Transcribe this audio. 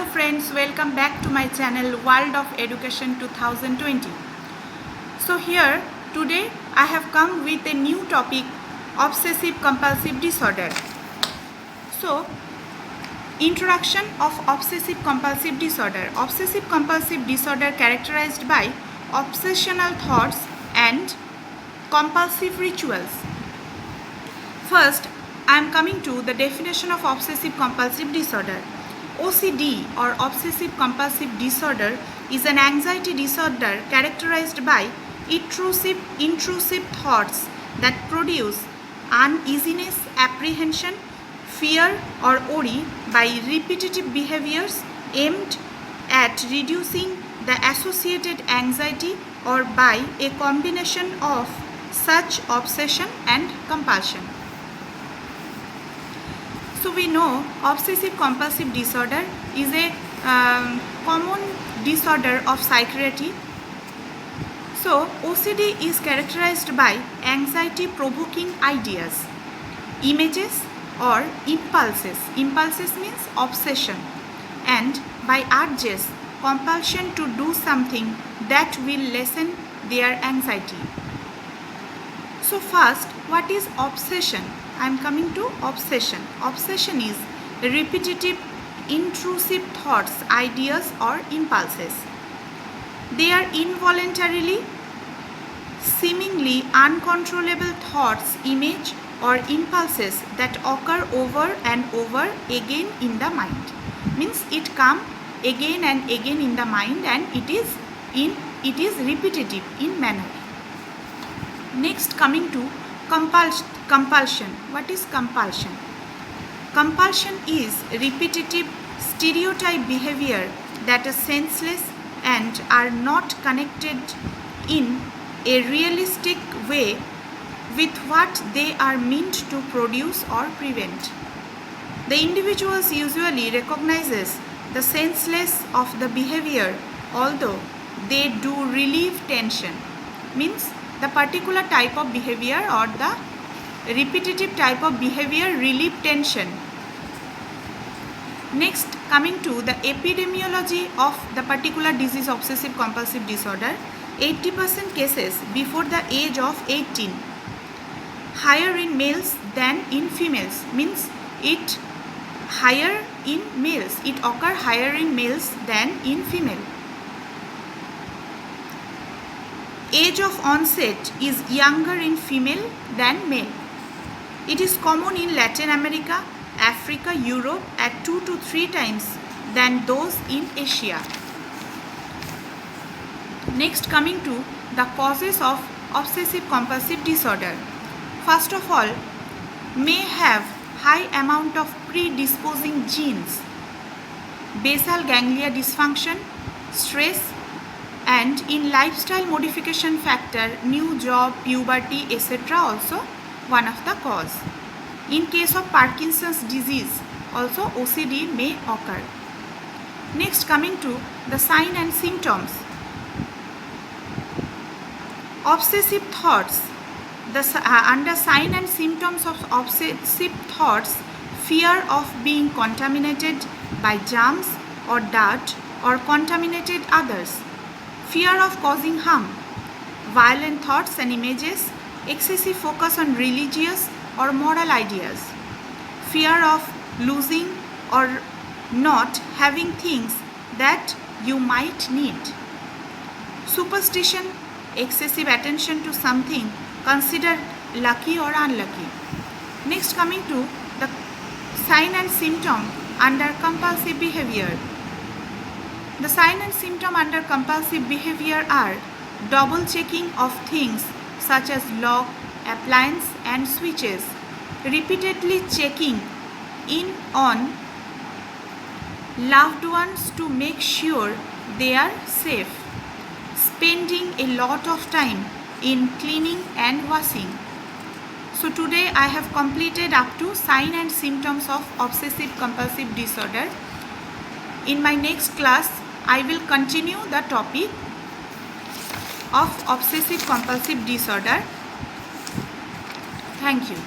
friends, welcome back to my channel World of Education 2020. So here today I have come with a new topic, obsessive compulsive disorder. So introduction of obsessive compulsive disorder. Obsessive compulsive disorder characterized by obsessional thoughts and compulsive rituals. First, I am coming to the definition of obsessive compulsive disorder. OCD or obsessive compulsive disorder is an anxiety disorder characterized by intrusive thoughts that produce uneasiness, apprehension, fear or worry by repetitive behaviors aimed at reducing the associated anxiety or by a combination of such obsession and compulsion. So we know obsessive compulsive disorder is a common disorder of psychiatry. So OCD is characterized by anxiety provoking ideas, images or impulses. Impulses means obsession, and by urges, compulsion to do something that will lessen their anxiety. So first, what is obsession? I am coming to obsession. Obsession is repetitive, intrusive thoughts, ideas or impulses. They are involuntarily, seemingly uncontrollable thoughts, image or impulses that occur over and over again in the mind. Means it comes again and again in the mind, and it is repetitive in manner. Next, coming to compulsion. What is compulsion? Compulsion is repetitive stereotype behavior that is senseless and are not connected in a realistic way with what they are meant to produce or prevent. The individuals usually recognizes the senselessness of the behavior, although they do relieve tension. Means the particular type of behavior or the repetitive type of behavior relieve tension. Next, coming to the epidemiology of the particular disease obsessive compulsive disorder, 80% cases before the age of 18, higher in males than in females. Means it higher in males, it occur higher in males than in female. Age of onset is younger in female than male. It is common in Latin America, Africa, Europe at 2 to 3 times than those in Asia. Next, coming to the causes of obsessive compulsive disorder. First of all, may have high amount of predisposing genes, basal ganglia dysfunction, stress, and in lifestyle modification factor, new job, puberty, etc. also one of the cause. In case of Parkinson's disease, also OCD may occur. Next, coming to the sign and symptoms. Obsessive thoughts. Under sign and symptoms of obsessive thoughts, fear of being contaminated by germs or dirt or contaminated others, fear of causing harm, violent thoughts and images, excessive focus on religious or moral ideas, fear of losing or not having things that you might need, superstition, excessive attention to something considered lucky or unlucky. Next, coming to the sign and symptom under compulsive behavior. The sign and symptom under compulsive behavior are double checking of things such as lock, appliance and switches, repeatedly checking in on loved ones to make sure they are safe, spending a lot of time in cleaning and washing. So today I have completed up to sign and symptoms of obsessive compulsive disorder. In my next class, I will continue the topic of obsessive compulsive disorder. Thank you.